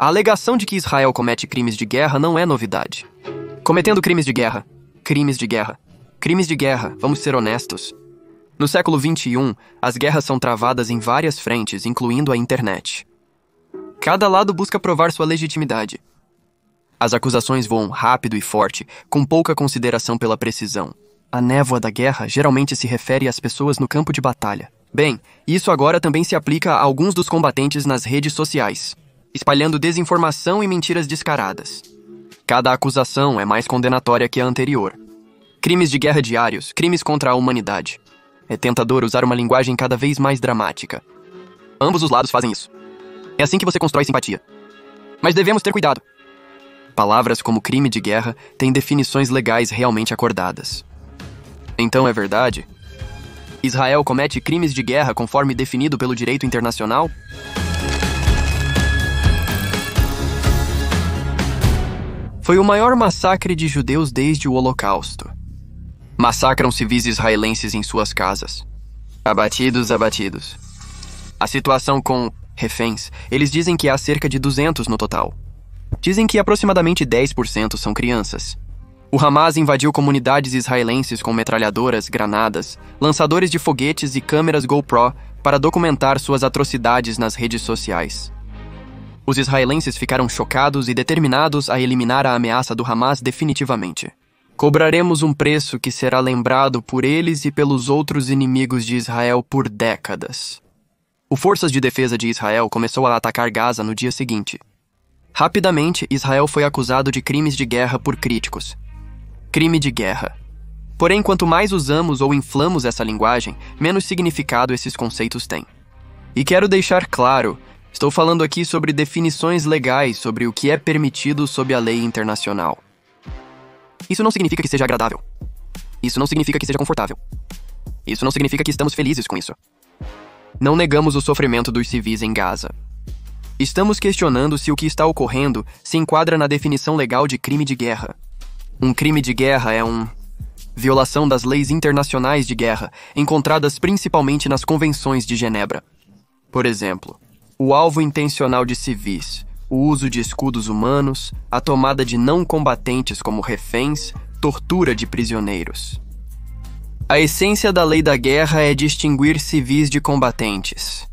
A alegação de que Israel comete crimes de guerra não é novidade. Cometendo crimes de guerra. Crimes de guerra. Crimes de guerra, vamos ser honestos. No século XXI, as guerras são travadas em várias frentes, incluindo a internet. Cada lado busca provar sua legitimidade. As acusações voam rápido e forte, com pouca consideração pela precisão. A névoa da guerra geralmente se refere às pessoas no campo de batalha. Bem, isso agora também se aplica a alguns dos combatentes nas redes sociais, espalhando desinformação e mentiras descaradas. Cada acusação é mais condenatória que a anterior. Crimes de guerra diários, crimes contra a humanidade. É tentador usar uma linguagem cada vez mais dramática. Ambos os lados fazem isso. É assim que você constrói simpatia. Mas devemos ter cuidado. Palavras como crime de guerra têm definições legais realmente acordadas. Então é verdade? Israel comete crimes de guerra conforme definido pelo direito internacional? Foi o maior massacre de judeus desde o Holocausto. Massacram civis israelenses em suas casas. Abatidos. A situação com reféns, eles dizem que há cerca de 200 no total. Dizem que aproximadamente 10% são crianças. O Hamas invadiu comunidades israelenses com metralhadoras, granadas, lançadores de foguetes e câmeras GoPro para documentar suas atrocidades nas redes sociais. Os israelenses ficaram chocados e determinados a eliminar a ameaça do Hamas definitivamente. Cobraremos um preço que será lembrado por eles e pelos outros inimigos de Israel por décadas. O Forças de Defesa de Israel começou a atacar Gaza no dia seguinte. Rapidamente, Israel foi acusado de crimes de guerra por críticos. Crime de guerra. Porém, quanto mais usamos ou inflamos essa linguagem, menos significado esses conceitos têm. E quero deixar claro, estou falando aqui sobre definições legais sobre o que é permitido sob a lei internacional. Isso não significa que seja agradável. Isso não significa que seja confortável. Isso não significa que estamos felizes com isso. Não negamos o sofrimento dos civis em Gaza. Estamos questionando se o que está ocorrendo se enquadra na definição legal de crime de guerra. Um crime de guerra é violação das leis internacionais de guerra, encontradas principalmente nas convenções de Genebra. Por exemplo, o alvo intencional de civis, o uso de escudos humanos, a tomada de não combatentes como reféns, tortura de prisioneiros. A essência da lei da guerra é distinguir civis de combatentes.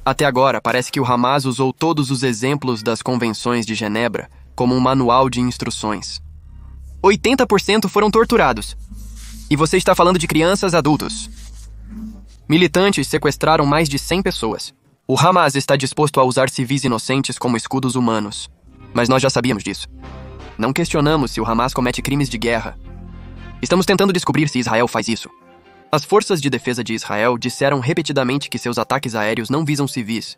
Até agora, parece que o Hamas usou todos os exemplos das convenções de Genebra como um manual de instruções. 80% foram torturados. E você está falando de crianças adultos. Militantes sequestraram mais de 100 pessoas. O Hamas está disposto a usar civis inocentes como escudos humanos. Mas nós já sabíamos disso. Não questionamos se o Hamas comete crimes de guerra. Estamos tentando descobrir se Israel faz isso. As forças de defesa de Israel disseram repetidamente que seus ataques aéreos não visam civis.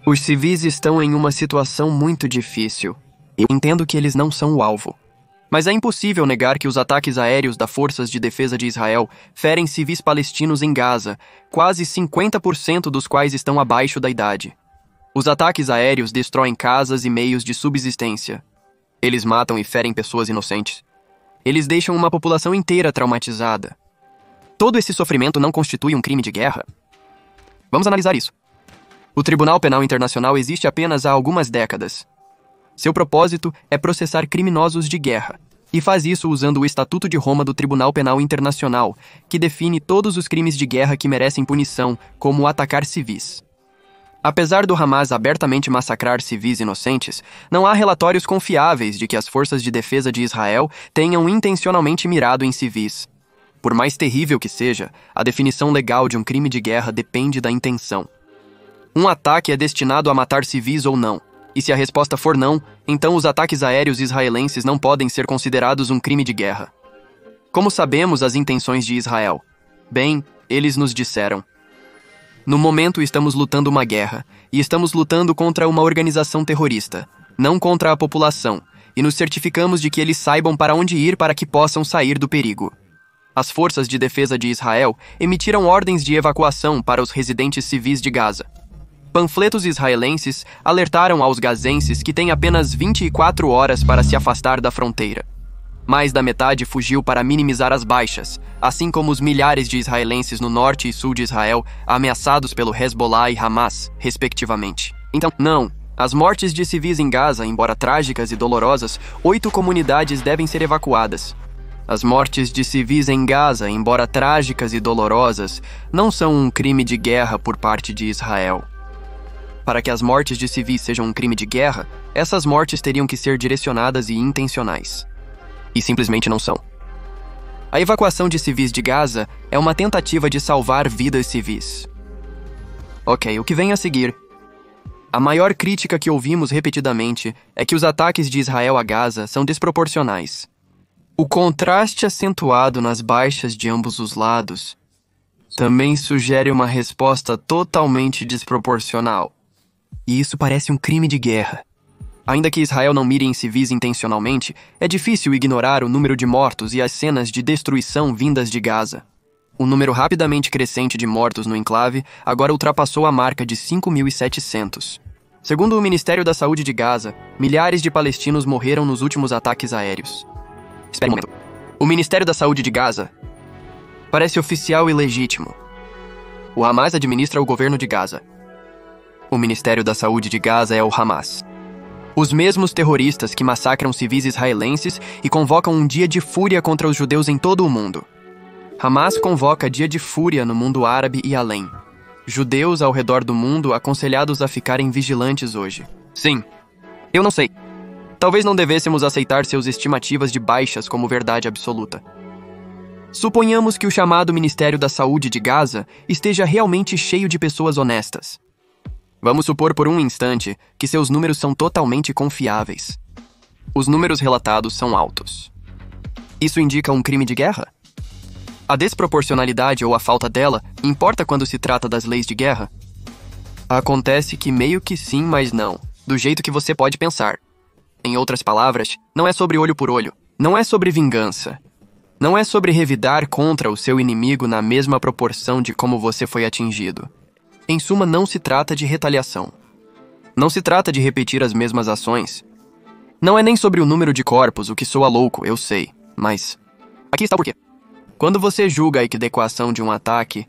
Os civis estão em uma situação muito difícil. Eu entendo que eles não são o alvo. Mas é impossível negar que os ataques aéreos das forças de defesa de Israel ferem civis palestinos em Gaza, quase 50% dos quais estão abaixo da idade. Os ataques aéreos destroem casas e meios de subsistência. Eles matam e ferem pessoas inocentes. Eles deixam uma população inteira traumatizada. Todo esse sofrimento não constitui um crime de guerra? Vamos analisar isso. O Tribunal Penal Internacional existe apenas há algumas décadas. Seu propósito é processar criminosos de guerra, e faz isso usando o Estatuto de Roma do Tribunal Penal Internacional, que define todos os crimes de guerra que merecem punição, como atacar civis. Apesar do Hamas abertamente massacrar civis inocentes, não há relatórios confiáveis de que as forças de defesa de Israel tenham intencionalmente mirado em civis. Por mais terrível que seja, a definição legal de um crime de guerra depende da intenção. Um ataque é destinado a matar civis ou não, e se a resposta for não, então os ataques aéreos israelenses não podem ser considerados um crime de guerra. Como sabemos as intenções de Israel? Bem, eles nos disseram: no momento estamos lutando uma guerra, e estamos lutando contra uma organização terrorista, não contra a população, e nos certificamos de que eles saibam para onde ir para que possam sair do perigo. As forças de defesa de Israel emitiram ordens de evacuação para os residentes civis de Gaza. Panfletos israelenses alertaram aos gazenses que têm apenas 24 horas para se afastar da fronteira. Mais da metade fugiu para minimizar as baixas, assim como os milhares de israelenses no norte e sul de Israel, ameaçados pelo Hezbollah e Hamas, respectivamente. Então, não, As mortes de civis em Gaza, embora trágicas e dolorosas, 8 comunidades devem ser evacuadas. As mortes de civis em Gaza, embora trágicas e dolorosas, não são um crime de guerra por parte de Israel. Para que as mortes de civis sejam um crime de guerra, essas mortes teriam que ser direcionadas e intencionais. E simplesmente não são. A evacuação de civis de Gaza é uma tentativa de salvar vidas civis. Ok, o que vem a seguir? A maior crítica que ouvimos repetidamente é que os ataques de Israel a Gaza são desproporcionais. O contraste acentuado nas baixas de ambos os lados também sugere uma resposta totalmente desproporcional. E isso parece um crime de guerra. Ainda que Israel não mire em civis intencionalmente, é difícil ignorar o número de mortos e as cenas de destruição vindas de Gaza. O número rapidamente crescente de mortos no enclave agora ultrapassou a marca de 5.700. Segundo o Ministério da Saúde de Gaza, milhares de palestinos morreram nos últimos ataques aéreos. Espere um momento. O Ministério da Saúde de Gaza parece oficial e legítimo. O Hamas administra o governo de Gaza. O Ministério da Saúde de Gaza é o Hamas. Os mesmos terroristas que massacram civis israelenses e convocam um dia de fúria contra os judeus em todo o mundo. Hamas convoca dia de fúria no mundo árabe e além. Judeus ao redor do mundo aconselhados a ficarem vigilantes hoje. Sim, eu não sei. Talvez não devêssemos aceitar seus estimativas de baixas como verdade absoluta. Suponhamos que o chamado Ministério da Saúde de Gaza esteja realmente cheio de pessoas honestas. Vamos supor por um instante que seus números são totalmente confiáveis. Os números relatados são altos. Isso indica um crime de guerra? A desproporcionalidade ou a falta dela importa quando se trata das leis de guerra? Acontece que meio que sim, mas não, do jeito que você pode pensar. Em outras palavras, não é sobre olho por olho, não é sobre vingança. Não é sobre revidar contra o seu inimigo na mesma proporção de como você foi atingido. Em suma, não se trata de retaliação. Não se trata de repetir as mesmas ações. Não é nem sobre o número de corpos, o que soa louco, eu sei, mas aqui está o porquê. Quando você julga a equação de um ataque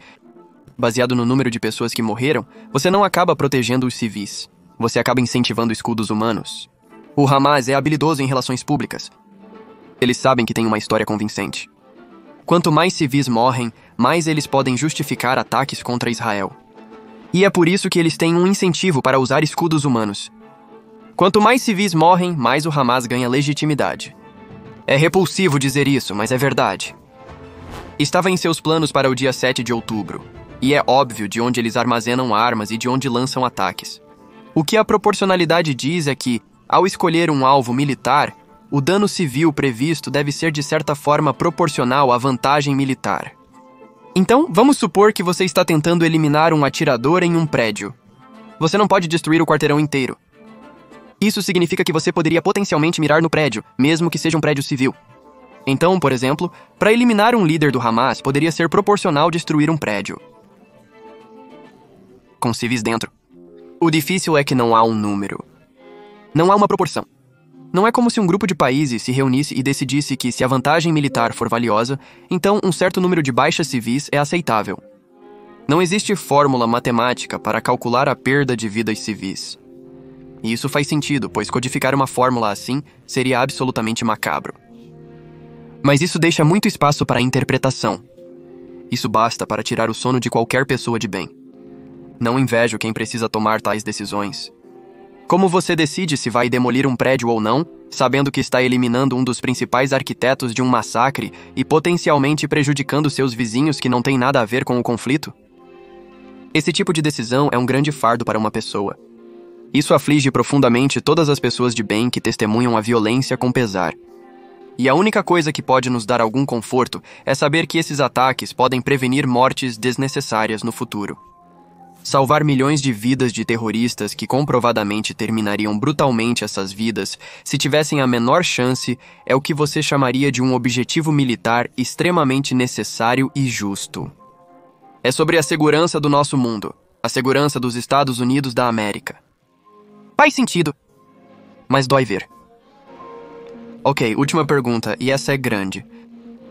baseado no número de pessoas que morreram, você não acaba protegendo os civis. Você acaba incentivando escudos humanos. O Hamas é habilidoso em relações públicas. Eles sabem que tem uma história convincente. Quanto mais civis morrem, mais eles podem justificar ataques contra Israel. E é por isso que eles têm um incentivo para usar escudos humanos. Quanto mais civis morrem, mais o Hamas ganha legitimidade. É repulsivo dizer isso, mas é verdade. Estava em seus planos para o dia 7 de outubro, e é óbvio de onde eles armazenam armas e de onde lançam ataques. O que a proporcionalidade diz é que, ao escolher um alvo militar, o dano civil previsto deve ser de certa forma proporcional à vantagem militar. Então, vamos supor que você está tentando eliminar um atirador em um prédio. Você não pode destruir o quarteirão inteiro. Isso significa que você poderia potencialmente mirar no prédio, mesmo que seja um prédio civil. Então, por exemplo, para eliminar um líder do Hamas, poderia ser proporcional destruir um prédio com civis dentro. O difícil é que não há um número. Não há uma proporção. Não é como se um grupo de países se reunisse e decidisse que, se a vantagem militar for valiosa, então um certo número de baixas civis é aceitável. Não existe fórmula matemática para calcular a perda de vidas civis. E isso faz sentido, pois codificar uma fórmula assim seria absolutamente macabro. Mas isso deixa muito espaço para a interpretação. Isso basta para tirar o sono de qualquer pessoa de bem. Não invejo quem precisa tomar tais decisões. Como você decide se vai demolir um prédio ou não, sabendo que está eliminando um dos principais arquitetos de um massacre e potencialmente prejudicando seus vizinhos que não têm nada a ver com o conflito? Esse tipo de decisão é um grande fardo para uma pessoa. Isso aflige profundamente todas as pessoas de bem que testemunham a violência com pesar. E a única coisa que pode nos dar algum conforto é saber que esses ataques podem prevenir mortes desnecessárias no futuro. Salvar milhões de vidas de terroristas que comprovadamente terminariam brutalmente essas vidas se tivessem a menor chance é o que você chamaria de um objetivo militar extremamente necessário e justo. É sobre a segurança do nosso mundo, a segurança dos Estados Unidos da América. Faz sentido, mas dói ver. Ok, última pergunta, e essa é grande.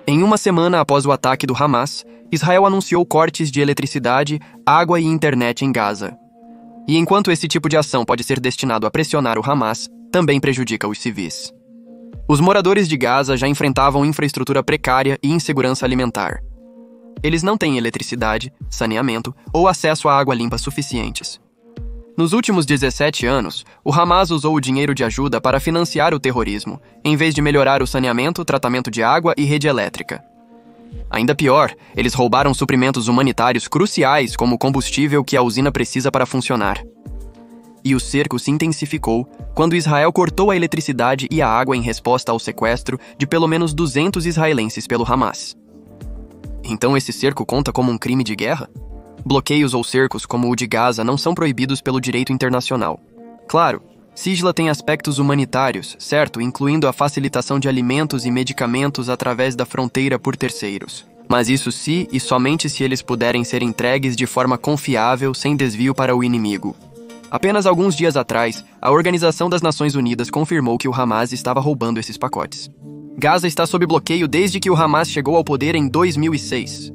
Em uma semana após o ataque do Hamas, Israel anunciou cortes de eletricidade, água e internet em Gaza. E enquanto esse tipo de ação pode ser destinado a pressionar o Hamas, também prejudica os civis. Os moradores de Gaza já enfrentavam infraestrutura precária e insegurança alimentar. Eles não têm eletricidade, saneamento ou acesso a água limpa suficientes. Nos últimos 17 anos, o Hamas usou o dinheiro de ajuda para financiar o terrorismo, em vez de melhorar o saneamento, tratamento de água e rede elétrica. Ainda pior, eles roubaram suprimentos humanitários cruciais como o combustível que a usina precisa para funcionar. E o cerco se intensificou quando Israel cortou a eletricidade e a água em resposta ao sequestro de pelo menos 200 israelenses pelo Hamas. Então esse cerco conta como um crime de guerra? Bloqueios ou cercos como o de Gaza não são proibidos pelo direito internacional. Claro, sigla tem aspectos humanitários, certo, incluindo a facilitação de alimentos e medicamentos através da fronteira por terceiros. Mas isso se e somente se eles puderem ser entregues de forma confiável, sem desvio para o inimigo. Apenas alguns dias atrás, a Organização das Nações Unidas confirmou que o Hamas estava roubando esses pacotes. Gaza está sob bloqueio desde que o Hamas chegou ao poder em 2006.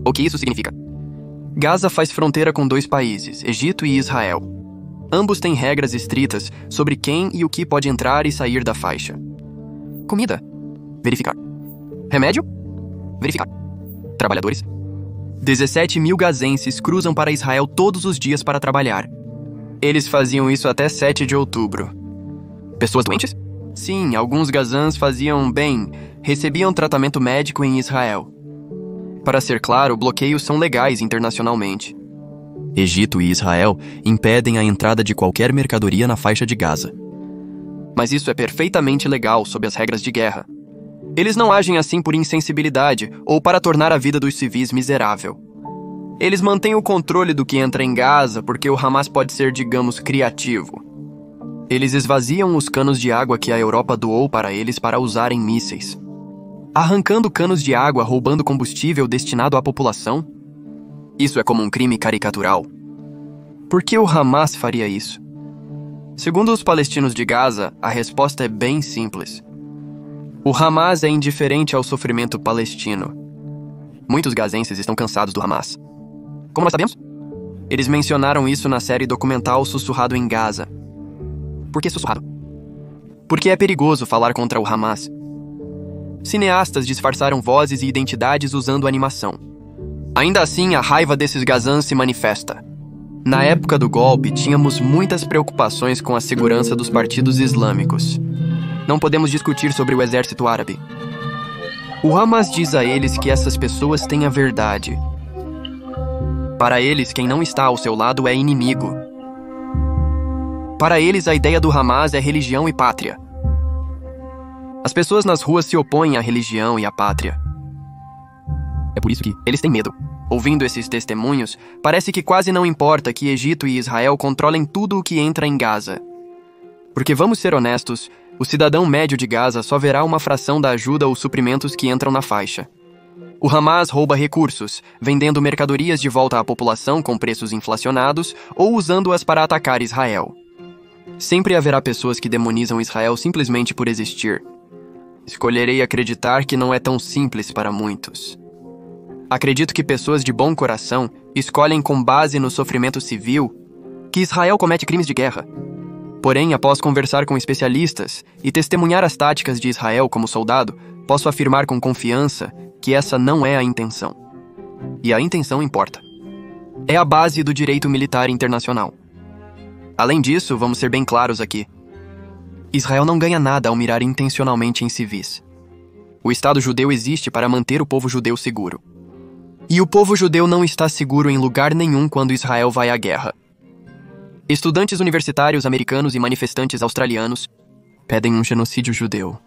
O que isso significa? Gaza faz fronteira com 2 países, Egito e Israel. Ambos têm regras estritas sobre quem e o que pode entrar e sair da faixa. Comida? Verificar. Remédio? Verificar. Trabalhadores? 17 mil gazenses cruzam para Israel todos os dias para trabalhar. Eles faziam isso até 7 de outubro. Pessoas doentes? Sim, alguns gazãs recebiam tratamento médico em Israel. Para ser claro, bloqueios são legais internacionalmente. Egito e Israel impedem a entrada de qualquer mercadoria na faixa de Gaza. Mas isso é perfeitamente legal sob as regras de guerra. Eles não agem assim por insensibilidade ou para tornar a vida dos civis miserável. Eles mantêm o controle do que entra em Gaza porque o Hamas pode ser, digamos, criativo. Eles esvaziam os canos de água que a Europa doou para eles para usarem mísseis. Arrancando canos de água, roubando combustível destinado à população? Isso é como um crime caricatural. Por que o Hamas faria isso? Segundo os palestinos de Gaza, a resposta é bem simples. O Hamas é indiferente ao sofrimento palestino. Muitos gazenses estão cansados do Hamas. Como nós sabemos? Eles mencionaram isso na série documental Sussurrado em Gaza. Por que sussurrado? Porque é perigoso falar contra o Hamas. Cineastas disfarçaram vozes e identidades usando animação. Ainda assim, a raiva desses gazãs se manifesta. Na época do golpe, tínhamos muitas preocupações com a segurança dos partidos islâmicos. Não podemos discutir sobre o exército árabe. O Hamas diz a eles que essas pessoas têm a verdade. Para eles, quem não está ao seu lado é inimigo. Para eles, a ideia do Hamas é religião e pátria. As pessoas nas ruas se opõem à religião e à pátria. É por isso que eles têm medo. Ouvindo esses testemunhos, parece que quase não importa que Egito e Israel controlem tudo o que entra em Gaza. Porque vamos ser honestos, o cidadão médio de Gaza só verá uma fração da ajuda ou suprimentos que entram na faixa. O Hamas rouba recursos, vendendo mercadorias de volta à população com preços inflacionados ou usando-as para atacar Israel. Sempre haverá pessoas que demonizam Israel simplesmente por existir. Escolherei acreditar que não é tão simples para muitos. Acredito que pessoas de bom coração escolhem com base no sofrimento civil que Israel comete crimes de guerra. Porém, após conversar com especialistas e testemunhar as táticas de Israel como soldado, posso afirmar com confiança que essa não é a intenção. E a intenção importa. É a base do direito militar internacional. Além disso, vamos ser bem claros aqui. Israel não ganha nada ao mirar intencionalmente em civis. O Estado judeu existe para manter o povo judeu seguro. E o povo judeu não está seguro em lugar nenhum quando Israel vai à guerra. Estudantes universitários americanos e manifestantes australianos pedem um genocídio judeu.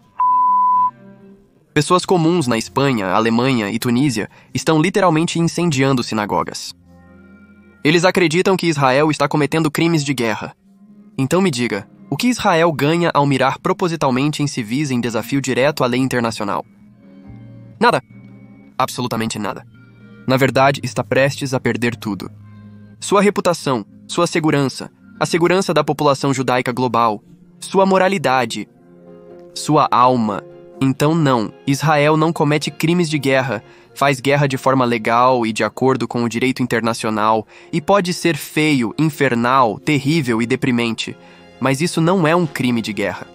Pessoas comuns na Espanha, Alemanha e Tunísia estão literalmente incendiando sinagogas. Eles acreditam que Israel está cometendo crimes de guerra. Então me diga, o que Israel ganha ao mirar propositalmente em civis em desafio direto à lei internacional? Nada. Absolutamente nada. Na verdade, está prestes a perder tudo. Sua reputação, sua segurança, a segurança da população judaica global, sua moralidade, sua alma. Então não, Israel não comete crimes de guerra, faz guerra de forma legal e de acordo com o direito internacional, e pode ser feio, infernal, terrível e deprimente, mas isso não é um crime de guerra.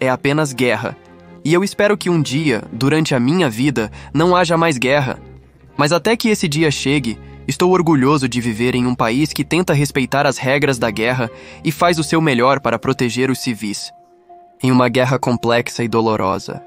É apenas guerra. E eu espero que um dia, durante a minha vida, não haja mais guerra. Mas até que esse dia chegue, estou orgulhoso de viver em um país que tenta respeitar as regras da guerra e faz o seu melhor para proteger os civis. Em uma guerra complexa e dolorosa,